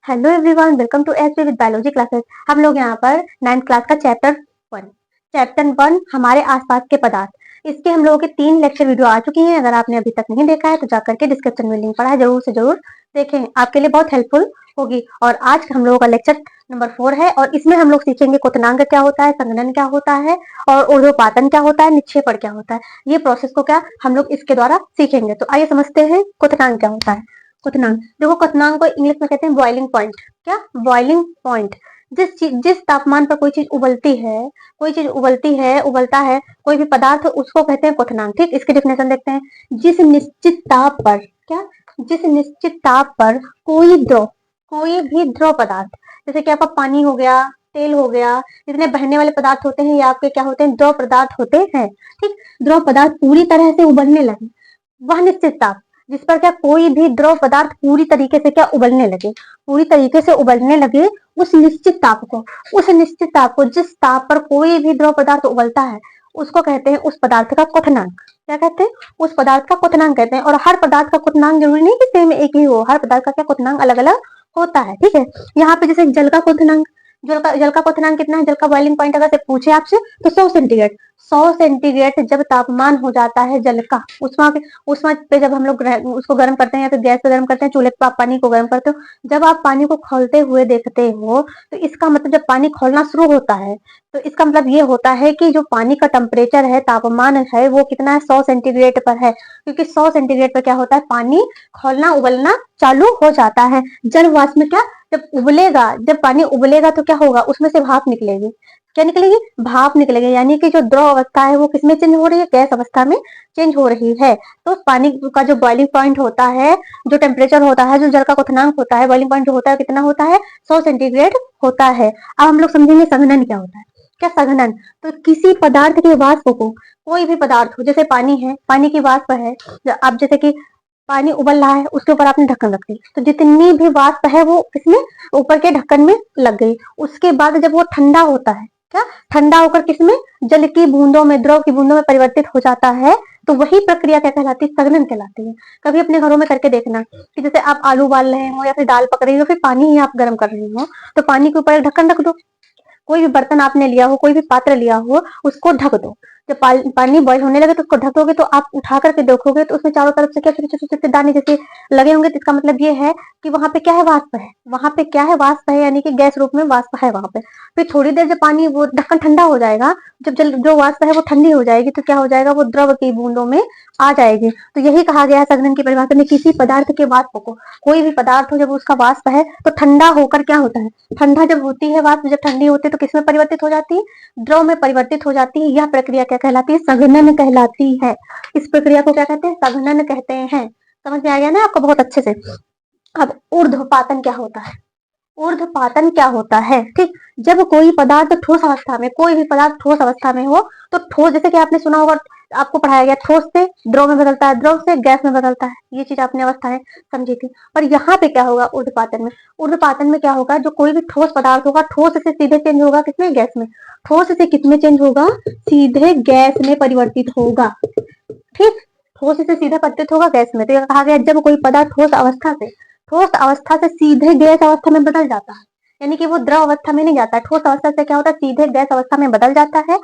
Hello everyone, welcome to H with biology classes. हम लोग यहाँ पर 9th क्लास का चैप्टर 1 हमारे आसपास के पदार्थ, इसके हम लोगों के 3 लेक्चर वीडियो आ चुकी हैं। अगर आपने अभी तक नहीं देखा है तो जाकर के डिस्क्रिप्शन में लिंक पड़ा है, जरूर से जरूर देखें, आपके लिए बहुत हेल्पफुल होगी। और आज हम लोगों का लेक्चर नंबर 4 है और इसमें हम लोग सीखेंगे क्वथनांक क्या होता है, संघनन क्या होता है और ऊर्ध्वपातन क्या होता है, निक्षेपण क्या होता है। ये प्रोसेस को क्या हम लोग इसके द्वारा सीखेंगे। तो आइए समझते हैं क्वथनांक क्या होता है। क्वथनांक, देखो क्वथनांक को इंग्लिश में कहते हैं बॉइलिंग पॉइंट। क्या? Boiling point. जिस तापमान पर कोई चीज उबलता है कोई भी पदार्थ, उसको कहते हैं क्वथनांक। ठीक, इसकी डेफिनेशन देखते हैं। जिस निश्चित ताप पर क्या जिस निश्चित ताप पर कोई भी द्रव पदार्थ, जैसे कि आपका पानी हो गया, तेल हो गया, जितने बहने वाले पदार्थ होते हैं ये आपके क्या होते हैं, द्रव पदार्थ होते हैं। ठीक, द्रव पदार्थ पूरी तरह से उबलने लगे, वह निश्चित ताप जिस पर क्या कोई भी द्रव पदार्थ पूरी तरीके से उबलने लगे, उस निश्चित ताप को जिस ताप पर कोई भी द्रव पदार्थ उबलता है उसको कहते हैं उस पदार्थ का क्वथनांक। क्या कहते हैं? उस पदार्थ का क्वथनांक कहते हैं। और हर पदार्थ का क्वथनांक जरूरी नहीं कि सेम एक ही हो, हर पदार्थ का क्या क्वथनांक अलग अलग होता है। ठीक है, यहाँ पे जैसे जल का क्वथनांक कितना है, जल का बॉइलिंग पॉइंट अगर से पूछे आपसे तो 100 सेंटीग्रेड जब तापमान हो जाता है जल का, उष्मा पे जब हम लोग उसको गर्म करते हैं या फिर गैस पे गर्म करते हैं, चूल्हे पे आप पानी को गर्म करते हो, जब आप पानी को खौलते हुए देखते हो तो इसका मतलब जब पानी खौलना शुरू होता है तो इसका मतलब ये होता है कि जो पानी का टेम्परेचर है, तापमान है, वो कितना है, 100 सेंटीग्रेड पर है। क्योंकि 100 सेंटीग्रेड पर क्या होता है, पानी खौलना उबलना चालू हो जाता है। जल वाष्प में क्या, जब पानी उबलेगा तो क्या होगा, उसमें से भाप निकलेगी। क्या निकलेगी? भाप निकलेगी। यानी कि जो द्रव अवस्था है वो किसमें चेंज हो रही है, गैस अवस्था में चेंज हो रही है। तो पानी का जो बॉइलिंग पॉइंट होता है, जो टेम्परेचर होता है, जो जल का क्वथनांक होता है, बॉइलिंग पॉइंट जो होता है कितना होता है, 100 सेंटीग्रेड होता है। अब हम लोग समझेंगे संघनन क्या होता है। क्या संघनन? तो किसी पदार्थ के वाष्प को, कोई भी पदार्थ हो, जैसे पानी है, पानी की वाष्प है, अब जैसे कि पानी उबल रहा है, उसके ऊपर आपने ढक्कन रख दी तो जितनी भी वाष्प है वो किसमें, ऊपर के ढक्कन में लग गई। उसके बाद जब वो ठंडा होता है, क्या ठंडा होकर किसमें, जल की बूंदों में, द्रव की बूंदों में परिवर्तित हो जाता है, तो वही प्रक्रिया क्या कहलाती है, संघनन कहलाती है। कभी अपने घरों में करके देखना कि जैसे आप आलू उबाल रहे हो या फिर दाल पक रही हो, फिर पानी ही आप गर्म कर रही हो, तो पानी के ऊपर एक ढक्कन रख दो। कोई भी बर्तन आपने लिया हो, कोई भी पात्र लिया हो, उसको ढक दो। जब पानी बॉईल होने लगे तो उसको ढक दोगे, तो आप उठा करके देखोगे तो उसमें चारों तरफ से क्या छोटे छोटे छोटे दाने जैसे लगे होंगे। तो इसका मतलब ये है कि वहां पे क्या है, वाष्प है। वाष्प है, यानी कि गैस रूप में वाष्प है वहां पे। फिर थोड़ी देर जब पानी वो ढक्कन ठंडा हो जाएगा, जब जो वाष्प है वो ठंडी हो जाएगी, तो क्या हो जाएगा, वो द्रव की बूंदों में आ जाएगी। तो यही कहा गया है संघनन की परिभाषा में, किसी पदार्थ के वाष्प को, कोई भी पदार्थ हो, जब उसका वाष्प है तो ठंडा होकर क्या होता है, ठंडा जब होती है वाष्प, जब ठंडी होती है तो किसमें परिवर्तित हो जाती है, द्रव में परिवर्तित हो जाती है। यह प्रक्रिया क्या कहलाती है, संघनन कहलाती है। इस प्रक्रिया को क्या कहते हैं, संघनन कहते हैं। समझ में आ गया ना आपको बहुत अच्छे से। अब ऊर्ध्वपातन क्या होता है, ऊर्ध्वपातन क्या होता है। ठीक, जब कोई पदार्थ ठोस अवस्था में, कोई भी पदार्थ ठोस अवस्था में हो, तो ठोस, जैसे कि आपने सुना होगा, आपको पढ़ाया गया, ठोस से द्रव में बदलता है, द्रव से गैस में बदलता है। ये चीज आपने अवस्थाएं समझी थी। और यहाँ पे क्या होगा, ऊर्ध्वपातन में क्या होगा, जो कोई भी ठोस पदार्थ होगा, ठोस से सीधे चेंज होगा किसमें, गैस में। ठोस से किसमें चेंज होगा, सीधे गैस में परिवर्तित होगा। ठीक, ठोस से सीधा परिवर्तित होगा गैस में। तो यह कहा गया, जब कोई पदार्थ ठोस अवस्था से सीधे गैस अवस्था में बदल जाता है, यानी कि वो द्रव अवस्था में नहीं जाता है, ठोस अवस्था से क्या होता है, सीधे गैस अवस्था में बदल जाता है,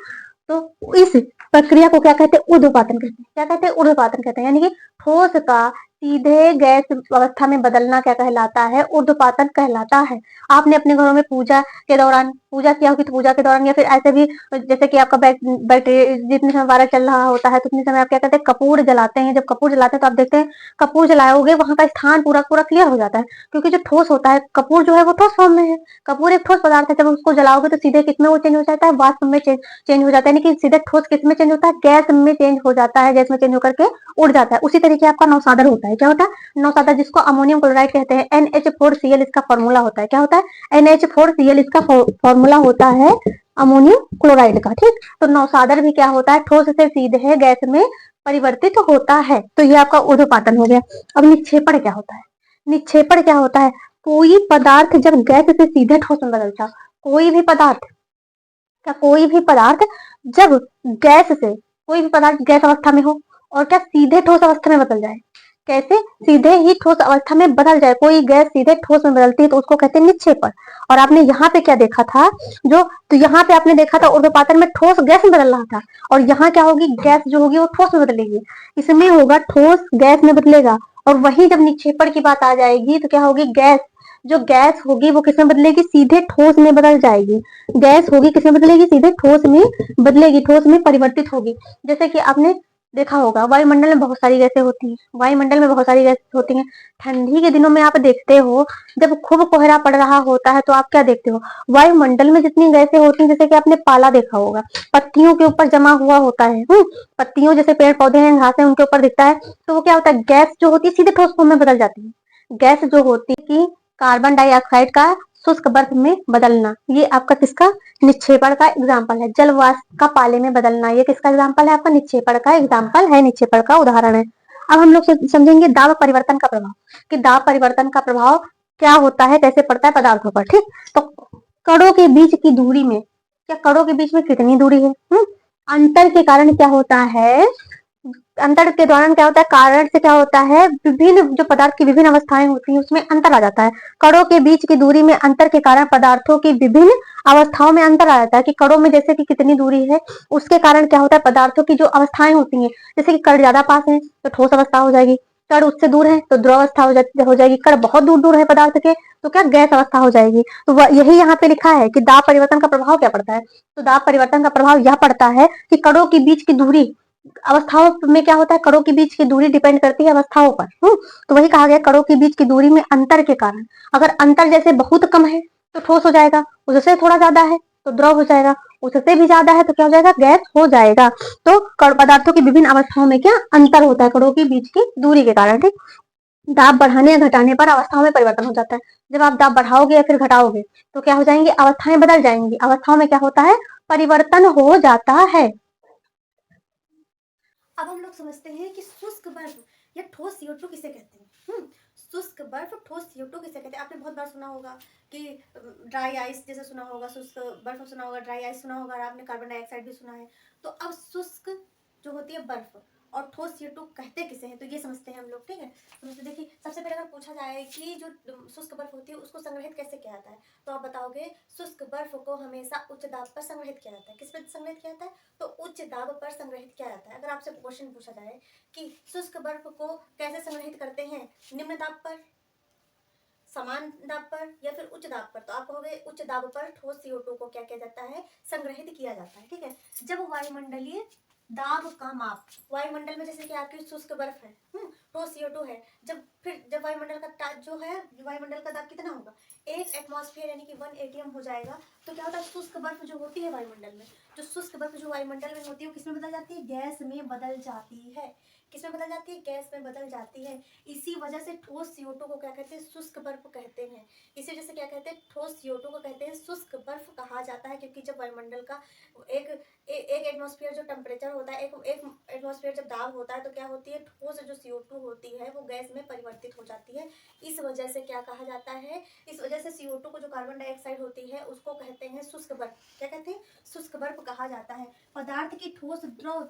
तो इस प्रक्रिया को क्या कहते हैं, ऊर्ध्वपातन कहते हैं। क्या कहते हैं, ऊर्ध्वपातन कहते हैं। यानी कि ठोस का सीधे गैस अवस्था में बदलना क्या कहलाता है, ऊर्ध्वपातन कहलाता है। आपने अपने घरों में पूजा के दौरान पूजा किया होगी, तो पूजा के दौरान या फिर ऐसे भी, जैसे कि आपका बैटरी जितने समय वारा चल रहा होता है तो उतने समय आप क्या कहते हैं, कपूर जलाते हैं। जब कपूर जलाते हैं तो आप देखते हैं, कपूर जलाओगे वहां का स्थान पूरा पूरा क्लियर हो जाता है, क्योंकि जो ठोस होता है, कपूर जो है वो ठोस फॉर्म में है। कपूर एक ठोस पदार्थ है, जब उसको जलाओगे तो सीधे किसमें वो चेंज हो जाता है, वाष्प में चेंज हो जाता है। यानी कि सीधे ठोस किसमें चेंज होता है, गैस में चेंज हो जाता है, गैस में चेंज होकर के उड़ जाता है। उसी तरीके आपका नौसादर होता है। क्या होता है, नौसादर, जिसको अमोनियम क्लोराइड कहते हैं, NH4Cl इसका फॉर्मूला होता है। क्या होता है, NH4Cl इसका फॉर्मूला होता है अमोनियम क्लोराइड का। ठीक, तो नौसादर भी क्या होता है, ठोस से सीधे गैस में परिवर्तित होता है। तो ये आपका ऊर्ध्वपातन हो गया। अब निक्षेपण क्या होता है, निक्षेपण क्या होता है, कोई पदार्थ जब गैस से सीधे ठोस में बदलता, कोई भी पदार्थ, क्या कोई भी पदार्थ जब गैस से, कोई भी पदार्थ गैस अवस्था में हो और क्या सीधे ठोस अवस्था में बदल जाए, कैसे, सीधे ही ठोस अवस्था में बदल जाए, कोई गैस सीधे ठोस में बदलती है तो उसको कहते हैं निक्षेपण। और आपने यहाँ पे क्या देखा था, जो तो यहाँ पे आपने देखा था ऊर्ध्वपातन में ठोस गैस में बदल रहा था, और यहाँ क्या होगी, गैस जो होगी वो ठोस में बदलेगी। इसमें होगा ठोस गैस में बदलेगा, और वही जब निक्षेपण की बात आ जाएगी तो क्या होगी, गैस जो गैस होगी वो किसमें बदलेगी, सीधे ठोस में बदल जाएगी। गैस होगी किसमें बदलेगी, सीधे ठोस में बदलेगी, ठोस में परिवर्तित होगी। जैसे कि आपने देखा होगा वायुमंडल में बहुत सारी गैसें होती हैं, वायुमंडल में बहुत सारी गैसें होती हैं। ठंडी के दिनों में आप देखते हो जब खूब कोहरा पड़ रहा होता है तो आप क्या देखते हो, वायुमंडल में जितनी गैसें होती हैं, जैसे कि आपने पाला देखा होगा, पत्तियों के ऊपर जमा हुआ होता है, पत्तियों जैसे पेड़ पौधे हैं, घास है, उनके ऊपर दिखता है, तो वो क्या होता है, गैस जो होती है सीधे ठोस फॉर्म में बदल जाती है। गैस जो होती है कि कार्बन डाइऑक्साइड का शुष्क बर्फ में बदलना, ये आपका किसका, निक्षेपण का एग्जाम्पल है। जल वाष्प का पाले में बदलना, ये किसका एग्जाम्पल है, आपका निक्षेपण का एग्जाम्पल है, निक्षेपण का उदाहरण है। अब हम लोग समझेंगे दाब परिवर्तन का प्रभाव, कि दाब परिवर्तन का प्रभाव क्या होता है, कैसे पड़ता है पदार्थों पर। ठीक, तो कणों के बीच की दूरी में, क्या कणों के बीच में कितनी दूरी है, अंतर के कारण क्या होता है, अंतर के दौरान क्या होता है, कारण से क्या होता है, विभिन्न जो पदार्थ की विभिन्न अवस्थाएं होती हैं उसमें अंतर आ जाता है। कणों के बीच की दूरी में अंतर के कारण पदार्थों की विभिन्न अवस्थाओं में अंतर आ जाता है, कि कणों में जैसे कि कितनी दूरी है उसके कारण क्या होता है, पदार्थों की जो अवस्थाएं होती हैं, जैसे कि कण ज्यादा पास है तो ठोस अवस्था हो जाएगी, कण उससे दूर है तो द्रव अवस्था हो जाएगी, कण बहुत दूर दूर है पदार्थ के तो क्या गैस अवस्था हो जाएगी। तो यही यहाँ पे लिखा है कि दाब परिवर्तन का प्रभाव क्या पड़ता है, तो दाब परिवर्तन का प्रभाव यह पड़ता है कि कणों के बीच की दूरी, अवस्थाओं में क्या होता है, कणों के बीच की दूरी डिपेंड करती है अवस्थाओं पर। तो वही कहा गया, कणों के बीच की दूरी में अंतर के कारण, अगर अंतर जैसे बहुत कम है तो ठोस हो जाएगा, उससे थोड़ा ज्यादा है तो द्रव हो जाएगा, उससे भी ज्यादा है तो क्या हो जाएगा, गैस हो जाएगा। तो पदार्थों की विभिन्न अवस्थाओं में क्या अंतर होता है, कणों की बीच की दूरी के कारण। ठीक, दाब बढ़ाने या घटाने पर अवस्थाओं में परिवर्तन हो जाता है। जब आप दाब बढ़ाओगे या फिर घटाओगे तो क्या हो जाएंगे, अवस्थाएं बदल जाएंगी, अवस्थाओं में क्या होता है, परिवर्तन हो जाता है। अब हम लोग समझते हैं कि शुष्क बर्फ या ठोस CO2 किसे कहते हैं। शुष्क बर्फ ठोस CO2 किसे कहते हैं। आपने बहुत बार सुना होगा कि ड्राई आइस जैसे सुना होगा, शुष्क बर्फ सुना होगा, ड्राई आइस सुना होगा, और आपने कार्बन डाइऑक्साइड भी सुना है। तो अब शुष्क जो होती है बर्फ और ठोस CO2 कहते किसे हैं, तो ये समझते हैं हम लोग। ठीक है, तो देखिए सबसे पहले अगर पूछा जाए कि जो शुष्क बर्फ होती है उसको संग्रहित कैसे किया जाता है, तो आप बताओगे शुष्क बर्फ को हमेशा उच्च दाब पर संग्रहित किया जाता है। किस पर संग्रहित किया जाता है, तो उच्च दाब पर संग्रहित किया जाता है। अगर आपसे क्वेश्चन पूछा जाए कि शुष्क बर्फ को कैसे संग्रहित करते हैं, निम्न दाब पर, समान दाब पर, या फिर उच्च दाब पर, तो आप कहोगे उच्च दाब पर ठोस CO2 को क्या किया जाता है, संग्रहित किया जाता है। ठीक है, जब वायुमंडलीय दाब का माप, वायुमंडल में जैसे कि आपकी शुष्क बर्फ है, ठोस CO2 है, जब वायुमंडल का जो है, वायुमंडल का दाब कितना होगा, 1 एटमॉस्फेयर यानी कि 1 ATM हो जाएगा। तो क्या होता है, शुष्क बर्फ जो होती है वायुमंडल में, जो शुष्क बर्फ जो वायुमंडल में होती है वो किसमें बदल जाती है, गैस में बदल जाती है। किसमें बदल जाती है, गैस में बदल जाती है। इसी वजह से ठोस CO2 को क्या कहते हैं, शुष्क बर्फ कहते हैं। इसी वजह से क्या कहते हैं, ठोस CO2 को कहते हैं शुष्क बर्फ कहा जाता है, क्योंकि जब वायुमंडल का एक एक एटमॉस्फेयर जो टेम्परेचर होता है, एक एटमॉस्फेयर जब दाब होता है तो क्या होती है, ठोस जो CO2 होती है वो गैस में परिवर्तित हो जाती है। इस वजह से क्या कहा जाता है, इस वजह से CO2 को जो कार्बन डाइऑक्साइड होती है उसको कहते हैं शुष्क बर्फ। क्या कहते हैं, शुष्क बर्फ कहा जाता है। पदार्थ की ठोस, द्रव,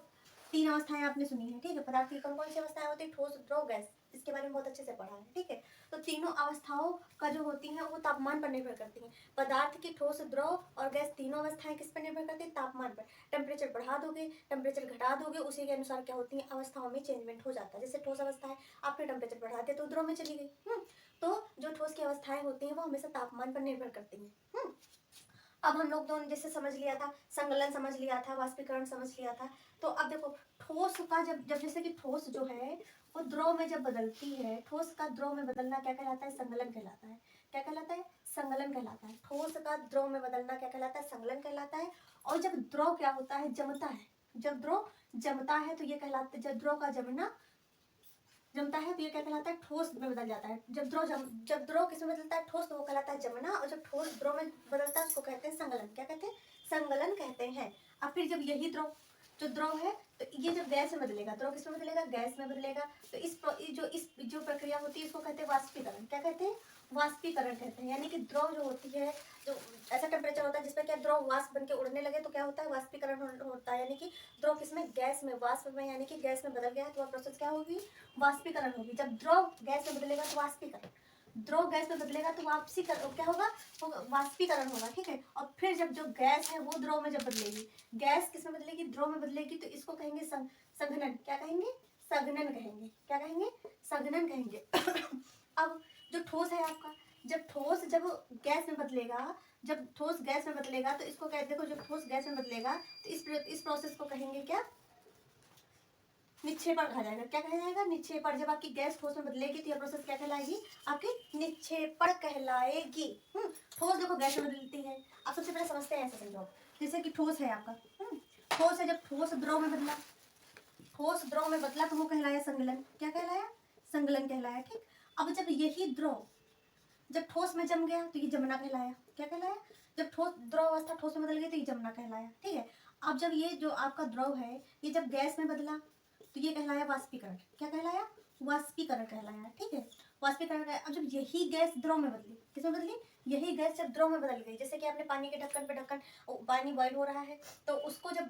3 अवस्थाएं आपने सुनी है। ठीक है, पदार्थ की कौन कौन सी अवस्थाएं होती है, ठोस, द्रव, गैस, इसके बारे में बहुत अच्छे से पढ़ा है। ठीक है, तो तीनों अवस्थाओं का जो होती है वो तापमान पर निर्भर करती हैं। पदार्थ की ठोस, द्रव और गैस तीनों अवस्थाएं किस पर निर्भर करती है, तापमान पर। टेम्परेचर बढ़ा दोगे, टेम्परेचर घटा दोगे, उसी के अनुसार क्या होती है, अवस्थाओं में चेंजमेंट हो जाता है। जैसे ठोस अवस्था है, आपने टेम्परेचर बढ़ा दिया तो द्रव में चली गई। तो जो ठोस की अवस्थाएं होती हैं वो हमेशा तापमान पर निर्भर करती हैं। अब हम लोग दोनों जैसे समझ लिया था, संगलन समझ लिया था, वाष्पीकरण समझ लिया था। तो अब देखो ठोस का जब जब जैसे कि ठोस जो है वो द्रव में जब बदलती है, ठोस का द्रव में बदलना क्या कहलाता है, संगलन कहलाता है। क्या कहलाता है, संगलन कहलाता है। ठोस का द्रव में बदलना क्या कहलाता है, संगलन कहलाता है। और जब द्रव क्या होता है, जमता है, जब द्रव जमता है तो ये कहलाता है, जब द्रव का जमता है तो ये क्या कहलाता है, ठोस में बदल जाता है। जब द्रव किसमें बदलता है, ठोस, तो वो कहलाता है जमना। और जब ठोस द्रव में बदलता है उसको कहते हैं संगलन। क्या कहते हैं, संगलन कहते हैं। अब फिर जब यही द्रव जो द्रव है तो ये जब गैस में बदलेगा, द्रव किस में बदलेगा, गैस में बदलेगा। तो इस जो प्रक्रिया होती है इसको कहते हैं वाष्पीकरण। क्या कहते हैं, वाष्पीकरण कहते हैं। यानी कि द्रव जो होती है, जो ऐसा टेम्परेचर होता है जिसमें क्या द्रव वाष्प बन के उड़ने लगे तो क्या होता है, वाष्पीकरण होता है। यानी कि द्रव किसमें, गैस में, वाष्प में, यानी कि गैस में बदल गया है तो वह प्रोसेस क्या होगी, वाष्पीकरण होगी। जब द्रव गैस में बदलेगा तो वाष्पीकरण, द्रव गैस में बदलेगा तो वापसी क्या होगा, वाष्पीकरण होगा। ठीक है। और फिर जब जो गैस है वो द्रव में जब बदलेगी, गैस किस में बदलेगी, द्रव में बदलेगी, तो इसको कहेंगे संघनन। क्या कहेंगे, संघनन कहेंगे। क्या कहेंगे, संघनन कहेंगे। अब जो ठोस है आपका, जब ठोस जब गैस में बदलेगा, जब ठोस गैस में बदलेगा तो इसको कहते, देखो जब ठोस गैस में बदलेगा तो इस प्रोसेस को कहेंगे क्या, निक्षेपण कहा जाएगा। क्या कहा जाएगा, निक्षेपण। जब आपकी गैस ठोस में बदलेगी तो यह प्रोसेस क्या कहलाएगी, आपकी निक्षेपण कहलाएगी। ठोस देखो गैस में बदलती है। आप सबसे पहले समझते हैं, ऐसे समझो। जैसे कि ठोस है आपका, ठोस है, जब ठोस द्रव में बदला, ठोस द्रव में बदला तो वो कहलाया संगलन। क्या कहलाया, संगलन कहलाया। ठीक। अब जब यही द्रव जब ठोस में जम गया तो ये जमना कहलाया। क्या कहलाया, जब ठोस द्रव अवस्था ठोस में बदल गई तो ये जमना कहलाया। ठीक है। अब जब ये जो आपका द्रव है ये जब गैस में बदला तो ये कहलाया वाष्पीकरण। क्या कहलाया, वाष्पीकरण कहलाया। ठीक है, वाष्पीकरण का। अब जब यही गैस द्रव में बदली, किस में बदली, यही गैस जब द्रव में बदल गई, जैसे कि आपने पानी के ढक्कन पे ढक्कन, पानी बॉईल हो रहा है तो उसको जब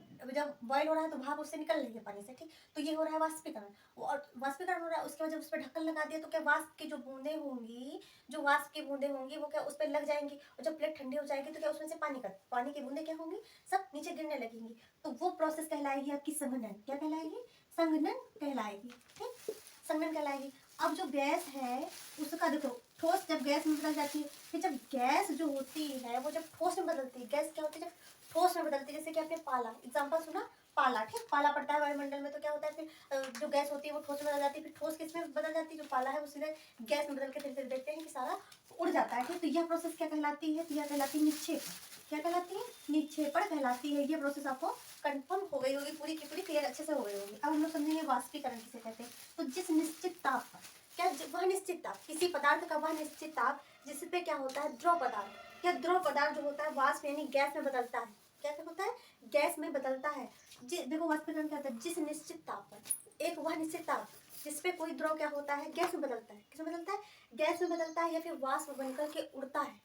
बॉईल हो रहा है तो भाप उससे निकल रही है पानी से। ठीक। तो ये हो रहा है वाष्पीकरण। और वाष्पीकरण हो रहा है, उसके बाद जब उस पर ढक्कन लगा दिया तो क्या वाष्प की जो बूंदें होंगी, जो वाष्प की बूंदें होंगी वो क्या उस पर लग जाएंगी, और जब प्लेट ठंडी हो जाएगी तो क्या उसमें से पानी की बूंदें क्या होंगी, सब नीचे गिरने लगेंगी। तो वो प्रोसेस कहलाएगी आपकी संघनन। क्या कहलाएगी, संघनन कहलाएगी। ठीक, संघनन कहलाएगी। अब जो गैस है उसका देखो, ठोस जब गैस में बदल जाती है, फिर जब गैस जो होती है वो जब ठोस में बदलती है, गैस क्या होती है, जब ठोस में बदलती है। जैसे कि आपने पाला एग्जाम्पल सुना, पाला। ठीक, पाला पड़ता है वायुमंडल में तो क्या होता है, फिर जो गैस होती है वो ठोस में बदल जाती है, फिर ठोस किस में बदल जाती है, जो पाला है वो सीधे गैस में बदल के फिर देखते हैं कि सारा उड़ जाता है। ठीक, तो यह प्रोसेस क्या कहलाती है, तो यह कहलाती है निक्षेपण। क्या कहलाती है, निक्षेपण कहलाती है। ये प्रोसेस आपको कंफर्म हो गई होगी, पूरी की पूरी क्लियर अच्छे से हो गई होगी। अब हम लोग समझेंगे वाष्पीकरण किसे कहते हैं। तो जिस निश्चित ताप पर, क्या वह निश्चित ताप, किसी पदार्थ का वह निश्चित ताप जिस पे क्या होता है, द्रव पदार्थ, या द्रव पदार्थ जो होता है वाष्प यानी गैस में बदलता है। क्या होता है, गैस में बदलता है। देखो वाष्पीकरण क्या होता है, जिस निश्चित ताप पर, एक वह निश्चित ताप जिसपे कोई द्रव क्या होता है, गैस में बदलता है। किस में बदलता है, गैस में बदलता है, या फिर वाष्प बनकर के उड़ता है।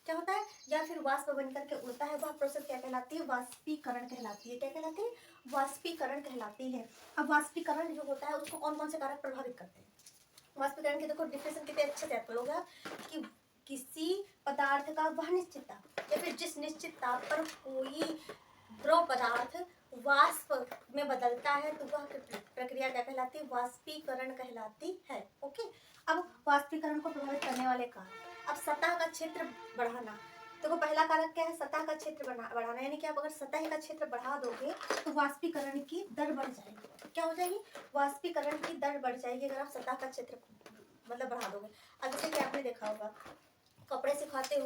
क्या होता है, या फिर वाष्प बनकर के उड़ता है, वह प्रोसेस क्या कहलाती है, वाष्पीकरण कहलाती है। क्या कहलाती है, वाष्पीकरण कहलाती है। अब वाष्पीकरण जो होता है उसको कौन कौन से कारक प्रभावित करते हैं। वाष्पीकरण के देखो डिफिनेशन कितने अच्छे से आप लोग कि किसी पदार्थ का वह निश्चित ताप, या फिर जिस निश्चित ताप पर कोई द्रव पदार्थ वाष्प में बदलता है तो वह प्रक्रिया क्या कहलाती है, वाष्पीकरण कहलाती है। ओके। अब वाष्पीकरण को प्रभावित करने वाले कारक, अब सतह का क्षेत्र बढ़ाना। देखो पहला कारक क्या है, सतह का क्षेत्र बढ़ाना, यानी कि आप अगर सतह का क्षेत्र बढ़ा दोगे तो वाष्पीकरण की दर बढ़ जाएगी। क्या हो जाएगी, वाष्पीकरण की दर बढ़ जाएगी अगर आप सतह का क्षेत्र मतलब बढ़ा दोगे। अब जैसे कि आपने देखा होगा, कपड़े सुखाते हो,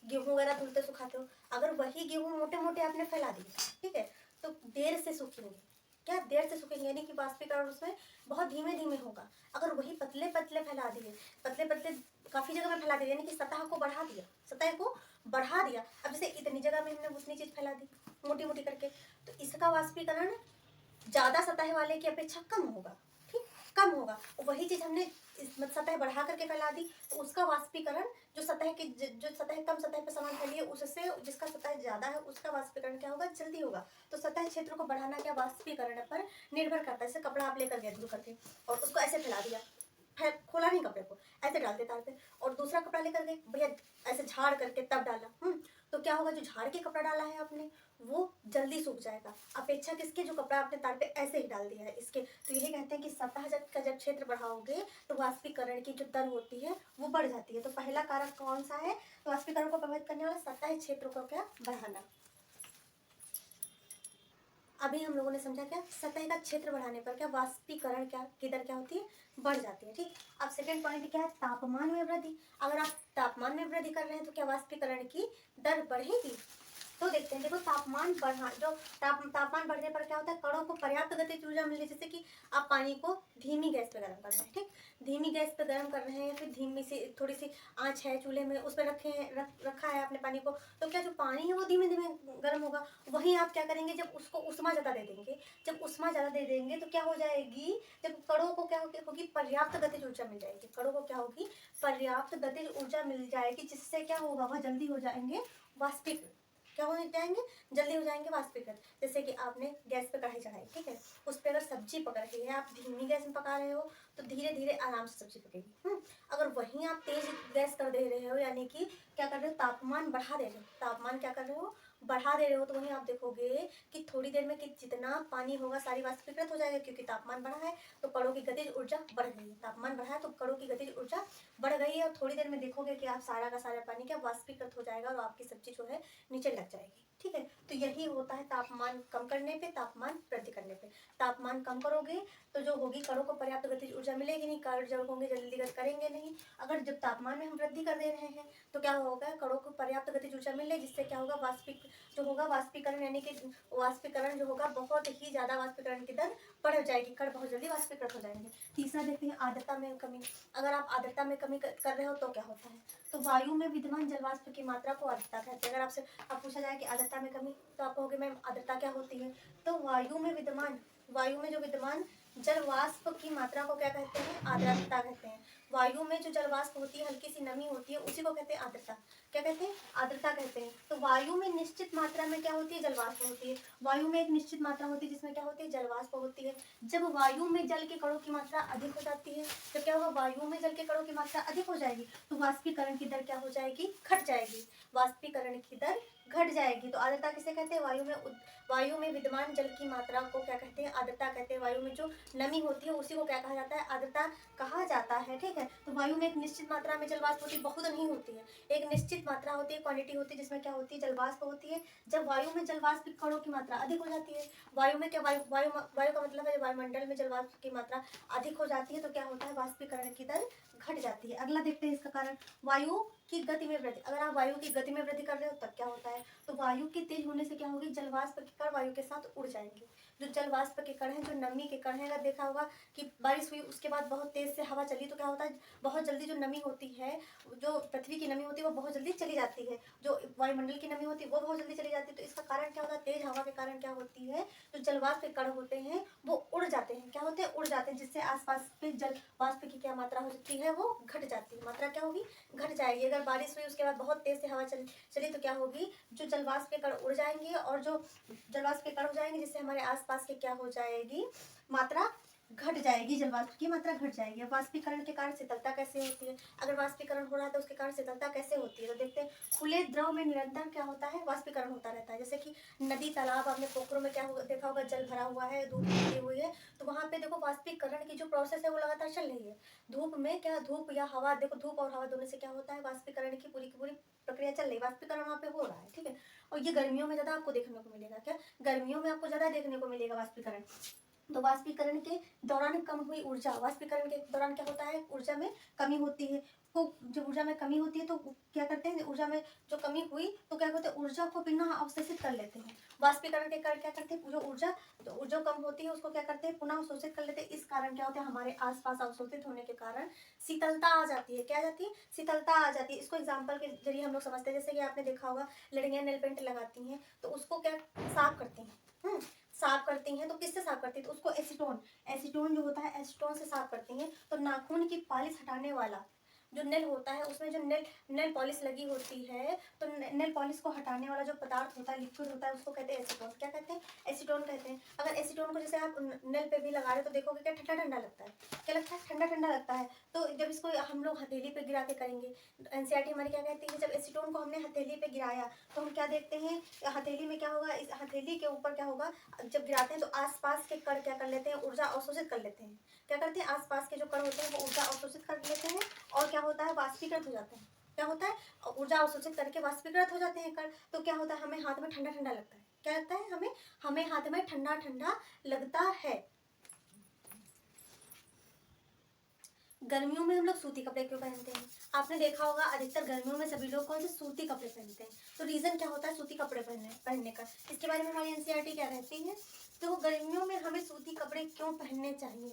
गेहूं वगैरह धुलते सुखाते हो, अगर वही गेहूं मोटे मोटे आपने फैला दिए, ठीक है, तो देर से सूखेंगे। क्या, देर से सूखेंगे, यानी कि वाष्पीकरण उसमें बहुत धीमे धीमे होगा। अगर वही पतले पतले फैला दिए, पतले पतले काफी जगह में फैला दिया, यानी कि सतह को बढ़ा दिया, सतह को बढ़ा दिया। अब जैसे इतनी जगह में हमने उतनी चीज फैला दी मोटी मोटी करके, तो इसका वाष्पीकरण ज्यादा सतह वाले की अपेक्षा कम होगा। ठीक, कम होगा। वही चीज हमने सतह बढ़ा करके फैला दी तो उसका वाष्पीकरण जो सतह कम सतह पर समान फैली है उससे जिसका सतह ज्यादा है उसका वाष्पीकरण क्या होगा, जल्दी होगा। तो सतह क्षेत्र को बढ़ाना क्या वाष्पीकरण पर निर्भर करता है। जैसे कपड़ा आप लेकर गए धुल करके और उसको ऐसे फैला दिया, खोला नहीं कपड़े को, ऐसे डाल दिया तार पे, और दूसरा कपड़ा लेकर गए भैया ऐसे झाड़ करके तब डाला, तो क्या होगा, जो झाड़ के कपड़ा डाला है आपने वो जल्दी सूख जाएगा, अपेक्षा किसके, जो कपड़ा आपने तार पे ऐसे ही डाल दिया है इसके। तो यही कहते हैं कि सतह जब क्षेत्र बढ़ाओगे तो वाष्पीकरण की जो दर होती है वो बढ़ जाती है। तो पहला कारक कौन सा है, तो वाष्पीकरण को प्रभावित करने वाला सतह क्षेत्र को क्या बढ़ाना। अभी हम लोगों ने समझा क्या, सतह का क्षेत्र बढ़ाने पर क्या वाष्पीकरण की दर क्या होती है, बढ़ जाती है। ठीक, अब सेकंड पॉइंट क्या है, तापमान में वृद्धि। अगर आप तापमान में वृद्धि कर रहे हैं तो क्या वाष्पीकरण की दर बढ़ेगी, तो देखते हैं, देखो तापमान बढ़ा, जो तापमान बढ़ने पर क्या होता है, कणों को पर्याप्त गतिज ऊर्जा मिल रही है। जैसे कि आप पानी को धीमी गैस पे गर्म कर रहे हैं, ठीक, धीमी गैस पे गर्म कर रहे हैं, या फिर धीमी सी थोड़ी सी आंच है चूल्हे में, उस पर रखा है आपने पानी को, तो क्या जो पानी है वो धीमे धीमे गर्म होगा। वहीं आप क्या करेंगे, जब उसको उष्मा ज़्यादा दे देंगे, जब उष्मा ज़्यादा दे देंगे तो क्या हो जाएगी, जब कणों को क्या होगी, पर्याप्त गतिज ऊर्जा मिल जाएगी, कणों को क्या होगी, पर्याप्त गतिज ऊर्जा मिल जाएगी, जिससे क्या होगा, वह जल्दी हो जाएंगे वाष्पीकृत। क्या हो जाएंगे, जल्दी हो जाएंगे वाष्पीकृत। जैसे कि आपने गैस पे कढ़ाई चढ़ाई, ठीक है, उस पर अगर सब्जी पक रही है, आप धीमी गैस में पका रहे हो तो धीरे धीरे आराम से सब्जी पकेगी। अगर वहीं आप तेज गैस कर दे रहे हो, यानी कि क्या कर रहे हो, तापमान बढ़ा दे रहे हो, तापमान क्या कर रहे हो, बढ़ा दे रहे हो, तो वहीं आप देखोगे कि थोड़ी देर में कि जितना पानी होगा सारी वाष्पीकृत हो जाएगा, क्योंकि तापमान बढ़ा है तो कणों की गतिज ऊर्जा बढ़ गई है, तापमान बढ़ा है तो कणों की गतिज ऊर्जा बढ़ गई है, और थोड़ी देर में देखोगे कि आप सारा का सारा पानी क्या वाष्पीकृत हो जाएगा और आपकी सब्जी जो है नीचे लग जाएगी। ठीक है, तो यही होता है तापमान कम करने पे, तापमान वृद्धि करने पे। तापमान कम करोगे तो जो होगी, कणों को पर्याप्त गतिज ऊर्जा मिलेगी नहीं, कण जब होंगे जल्दी गति करेंगे नहीं। अगर जब तापमान में हम वृद्धि कर दे रहे हैं तो क्या होगा, कणों को पर्याप्त गतिज ऊर्जा मिले, जिससे क्या होगा, जो होगा वाष्पीकरण, यानी कि वाष्पीकरण जो होगा, बहुत ही ज्यादा वाष्पीकरण की दर बढ़ जाएगी, कण बहुत जल्दी वाष्पीकृत हो जाएंगे। तीसरा देखते हैं आर्द्रता में कमी। अगर आप आर्द्रता में कमी कर रहे हो तो क्या होता है, तो वायु में विद्यमान जलवाष्प की मात्रा को आर्द्रता कहते हैं। अगर आपसे आप पूछा जाए कि आर्द्रता में कमी, तो आप कहोगे मैम आर्द्रता क्या होती है, तो वायु में जो विद्यमान जल वाष्प की मात्रा को क्या कहते हैं, आर्द्रता कहते हैं। वायु में जो जल वाष्प होती है, हल्की सी नमी होती है, उसी को कहते हैं आर्द्रता। क्या कहते हैं, आर्द्रता कहते हैं। तो वायु में निश्चित मात्रा में क्या होती है, जल वाष्प होती है। वायु में एक निश्चित मात्रा होती है जिसमें क्या होती है, जल वाष्प होती है। जब वायु में जल के कणों की मात्रा अधिक हो जाती है, तो क्या होगा, वायु में जल के कणों की मात्रा अधिक हो जाएगी, तो वाष्पीकरण की दर क्या हो जाएगी, घट जाएगी, वाष्पीकरण की दर घट जाएगी। तो आर्द्रता किसे कहते हैं, वायु में विद्यमान जल की मात्रा को क्या कहते हैं, आर्द्रता कहते हैं। वायु में जो नमी होती है उसी को क्या कहा जाता है, आर्द्रता कहा जाता है। ठीक है, तो वायु में एक निश्चित मात्रा में जल वाष्प होती है, बहुत नहीं होती है, एक निश्चित मात्रा होती है, क्वांटिटी होती है, जिसमें क्या होती है, जल वाष्प होती है। जब वायु में जल वाष्प कणों की मात्रा अधिक हो जाती है, वायु में क्या, वायु का मतलब है वायुमंडल में जल वाष्प की मात्रा अधिक हो जाती है, तो क्या होता है, वाष्पीकरण की दर घट जाती है। अगला देखते हैं इसका कारण, वायु की गति में वृद्धि। अगर आप वायु की गति में वृद्धि कर रहे हो तब क्या होता है, तो वायु के तेज होने से क्या होगी, जल वाष्प के कण वायु के साथ उड़ जाएंगे। जो जल वाष्प के कण हैं, जो नमी के कण हैं, अगर देखा होगा कि बारिश हुई उसके बाद बहुत तेज से हवा चली, तो क्या होता है, बहुत जल्दी जो नमी होती है, जो पृथ्वी की नमी होती है वो बहुत जल्दी चली जाती है, जो वायुमंडल की नमी होती है वो बहुत जल्दी चली जाती है। तो इसका कारण क्या होता है, तेज हवा के कारण क्या होती है, जो जल वाष्प के कण होते हैं वो उड़ जाते हैं। क्या होते हैं, उड़ जाते हैं, जिससे आसपास के जल वाष्प की क्या मात्रा हो जाती है, वो घट जाती है, मात्रा क्या होगी, घट जाएगी। अगर बारिश हुई उसके बाद बहुत तेज से हवा चली तो क्या होगी, जो जल वाष्प के कण उड़ जाएंगे, और जो जल वाष्प के कण हो जाएंगे, जिससे हमारे आसपास के क्या हो जाएगी, मात्रा घट जाएगी, जल वाष्प की मात्रा घट जाएगी। अब वाष्पीकरण के कारण शीतलता कैसे होती है, अगर वाष्पीकरण हो रहा है तो उसके कारण शीतलता कैसे होती है, तो देखते हैं। खुले द्रव में निरंतर क्या होता है, वाष्पीकरण होता रहता है। जैसे कि नदी, तालाब, आपने पोखरों में क्या देखा होगा, जल भरा हुआ है, धूप निकली हुई है, तो वहां पे देखो वाष्पीकरण की जो प्रोसेस है वो लगातार चल रही है। धूप में क्या, धूप या हवा, देखो धूप और हवा दोनों से क्या होता है, वाष्पीकरण की पूरी प्रक्रिया चल रही है, वाष्पीकरण वहाँ पे हो रहा है। ठीक है, और ये गर्मियों में ज्यादा आपको देखने को मिलेगा, क्या, गर्मियों में आपको ज्यादा देखने को मिलेगा वाष्पीकरण। तो वाष्पीकरण के दौरान कम हुई ऊर्जा, वाष्पीकरण के दौरान क्या होता है, ऊर्जा में कमी होती है। तो जब ऊर्जा में कमी होती है तो क्या करते हैं, ऊर्जा में जो कमी हुई तो क्या करते हैं, ऊर्जा को पुनः अवशोषित कर लेते हैं। वाष्पीकरण के कारण क्या करते हैं, जो ऊर्जा जो कम होती है उसको क्या करते हैं, पुनः अवशोषित कर लेते हैं। इस कारण क्या होता है, हमारे आसपास अवशोषित होने के कारण शीतलता आ जाती है। क्या आ जाती है, शीतलता आ जाती है। इसको एग्जाम्पल के जरिए हम लोग समझते हैं। जैसे कि आपने देखा होगा लड़कियां नेल पेंट लगाती हैं तो उसको क्या साफ करती हैं, साफ करती हैं, तो किससे साफ करती हैं, तो उसको एसीटोन जो होता है, एसीटोन से साफ करती हैं। तो नाखून की पॉलिश हटाने वाला जो नेल होता है, उसमें जो नेल पॉलिश लगी होती है, तो नेल पॉलिश को हटाने वाला जो पदार्थ होता है, लिक्विड होता है, उसको कहते हैं एसीटोन। क्या कहते हैं, एसीटोन कहते हैं। अगर एसीटोन को जैसे आप नेल पे भी लगा रहे हो तो देखोगे क्या ठंडा ठंडा लगता है, क्या लगता है, ठंडा ठंडा लगता है। तो जब इसको हम लोग हथेली पे गिरा के करेंगे, एनसीईआरटी हमारी क्या कहती है, जब एसीटोन को हमने हथेली पे गिराया तो हम क्या देखते हैं, हथेली में क्या होगा, इस हथेली के ऊपर क्या होगा, जब गिराते हैं तो आसपास के कण क्या कर लेते हैं, ऊर्जा अवशोषित कर लेते हैं। क्या करते हैं, आसपास के जो कण होते हैं वो ऊर्जा अवशोषित कर लेते हैं, और क्या होता है, वाष्पीकृत हो जाते हैं। क्या होता है, ऊर्जा अवशोषित करके वाष्पीकृत हो जाते हैं कण। तो क्या होता है, हमें हाथ में ठंडा ठंडा लगता है। क्या लगता है, हमें हाथ में ठंडा ठंडा लगता है। गर्मियों में हम लोग सूती कपड़े क्यों पहनते हैं? आपने देखा होगा अधिकतर गर्मियों में सभी लोग कौन से सूती कपड़े पहनते हैं। तो रीज़न क्या होता है सूती कपड़े पहनने का? इसके बारे में हमारी एनसीईआरटी क्या कहती है? तो गर्मियों में हमें सूती कपड़े क्यों पहनने चाहिए?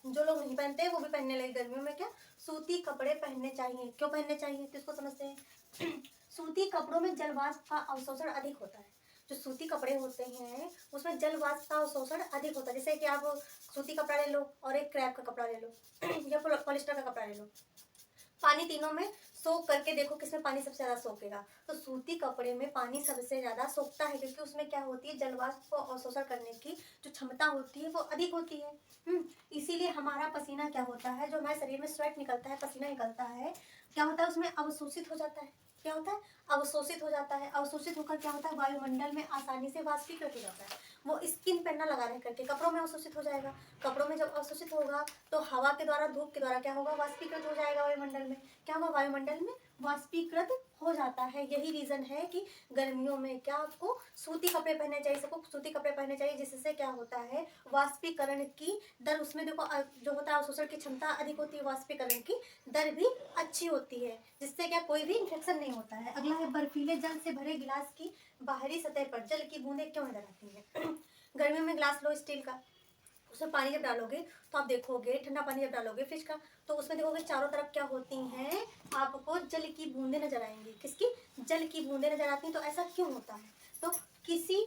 जो लोग नहीं पहनते हैं वो भी पहनने लगे गर्मियों में क्या सूती कपड़े पहनने चाहिए। क्यों पहनने चाहिए तो इसको समझते हैं। सूती कपड़ों में जल वाष्प का अवशोषण अधिक होता है। जो सूती कपड़े होते हैं उसमें जल वाष्प का अवशोषण अधिक होता है। जैसे कि आप सूती कपड़ा ले लो और एक क्रैप का कपड़ा ले लो या पॉलिस्टर का कपड़ा ले लो, पानी तीनों में सोख करके देखो किसमें पानी सबसे ज़्यादा सोखेगा। तो सूती कपड़े में पानी सबसे ज़्यादा सोखता है क्योंकि उसमें क्या होती है जलवाष्प को अवशोषण करने की जो क्षमता होती है वो अधिक होती है। इसीलिए हमारा पसीना क्या होता है, जो हमारे शरीर में स्वेट निकलता है, पसीना निकलता है, क्या होता है उसमें अवशोषित हो जाता है। क्या होता है अवशोषित हो जाता है। अवशोषित होकर क्या होता है वायुमंडल में आसानी से वाष्पीकृत हो जाता है। वो स्किन पर ना लगा रह करके कपड़ों में अवशोषित हो जाएगा। कपड़ों में जब अवशोषित होगा तो हवा के द्वारा धूप के द्वारा क्या होगा वाष्पीकृत हो जाएगा वायुमंडल में। क्या होगा वायुमंडल में वाष्पीकृत हो जाता है। यही रीज़न है कि गर्मियों में क्या आपको सूती कपड़े पहनने चाहिए, सबको सूती कपड़े पहनने चाहिए, जिससे क्या होता है वाष्पीकरण की दर उसमें देखो जो होता है अवशोषण की क्षमता अधिक होती है, वाष्पीकरण की दर भी अच्छी होती है, जिससे क्या कोई भी इन्फेक्शन नहीं होता है। अगला है बर्फीले जल से भरे गिलास की बाहरी सतह पर जल की बूंदें क्यों नजर आती हैं। गर्मियों में गिलास लो स्टील का, उसमें पानी जब डालोगे तो आप देखोगे ठंडा पानी जब डालोगे फ्रिज का तो उसमें देखोगे चारों तरफ क्या होती हैं आपको जल की बूंदें नजर आएंगी। किसकी? जल की बूंदें नजर आती हैं। तो ऐसा क्यों होता है? तो किसी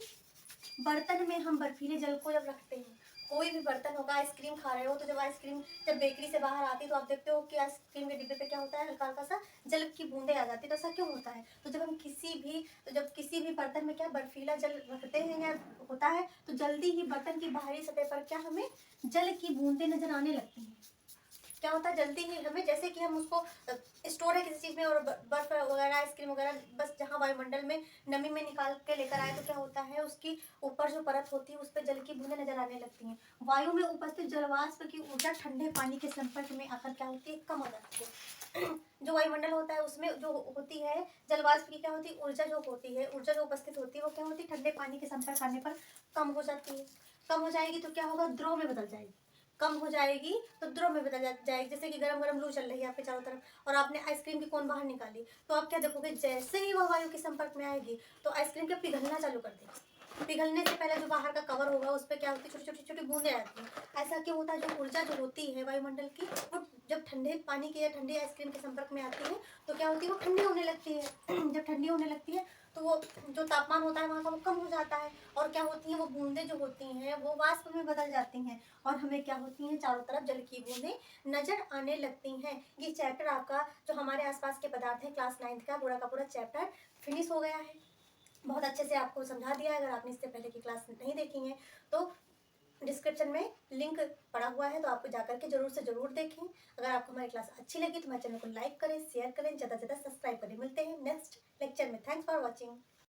बर्तन में हम बर्फीले जल को जब रखते हैं, कोई भी बर्तन होगा, आइसक्रीम खा रहे हो तो जब बेकरी से बाहर आती है तो आप देखते हो कि आइसक्रीम के डिब्बे पे क्या होता है हल्का हल्का सा जल की बूंदें आ जाती है। तो ऐसा क्यों होता है? तो जब किसी भी बर्तन में क्या बर्फीला जल रखते हैं या होता है तो जल्दी ही बर्तन की बाहरी सतह पर क्या हमें जल की बूंदें नजर आने लगती हैं। क्या होता है जल्दी ही हमें, जैसे कि हम उसको स्टोर है किसी चीज़ में और बर्फ वगैरह आइसक्रीम वगैरह बस जहाँ वायुमंडल में नमी में निकाल के लेकर आए तो क्या होता है उसकी ऊपर जो परत होती है उस पर जल की बूंदें नजर आने लगती हैं। वायु में उपस्थित जलवाष्प की ऊर्जा ठंडे पानी के संपर्क में आकर क्या होती है कम हो जाती है। जो वायुमंडल होता है उसमें जो होती है जलवाष्प की क्या होती है ऊर्जा जो उपस्थित होती है वो क्या होती है ठंडे पानी के संपर्क आने पर कम हो जाती है। कम हो जाएगी तो क्या होगा द्रव में बदल जाएगी। कम हो जाएगी तो द्रव में बदल जाएगी। जैसे कि गरम गरम लू चल रही है आपके चारों तरफ और आपने आइसक्रीम की कोन बाहर निकाली तो आप क्या देखोगे जैसे ही वह वायु के संपर्क में आएगी तो आइसक्रीम क्या पिघलना चालू कर देगी। पिघलने से पहले जो बाहर का कवर होगा उस पर क्या होती है छोटी छोटी छोटी बूंदें आती हैं। ऐसा क्यों होता है? जो ऊर्जा जो होती है वायुमंडल की वो जब ठंडे पानी की या ठंडी आइसक्रीम के संपर्क में आती है तो क्या होती है वो ठंडी होने लगती है। जब ठंडी होने लगती है तो वो जो तापमान होता है वहाँ का वो कम हो जाता है और क्या होती हैं वो बूंदें जो होती हैं वो वाष्प में बदल जाती हैं और हमें क्या होती हैं चारों तरफ जल की बूंदें नजर आने लगती हैं। ये चैप्टर आपका जो हमारे आसपास के पदार्थ है क्लास 9th का पूरा चैप्टर फिनिश हो गया है। बहुत अच्छे से आपको समझा दिया है। अगर आपने इससे पहले की क्लास नहीं देखी है तो डिस्क्रिप्शन में लिंक पड़ा हुआ है तो आपको जाकर के जरूर से जरूर देखें। अगर आपको हमारी क्लास अच्छी लगी तो हमारे चैनल को लाइक करें, शेयर करें, ज़्यादा से ज़्यादा सब्सक्राइब करें। मिलते हैं नेक्स्ट लेक्चर में। Thanks for watching.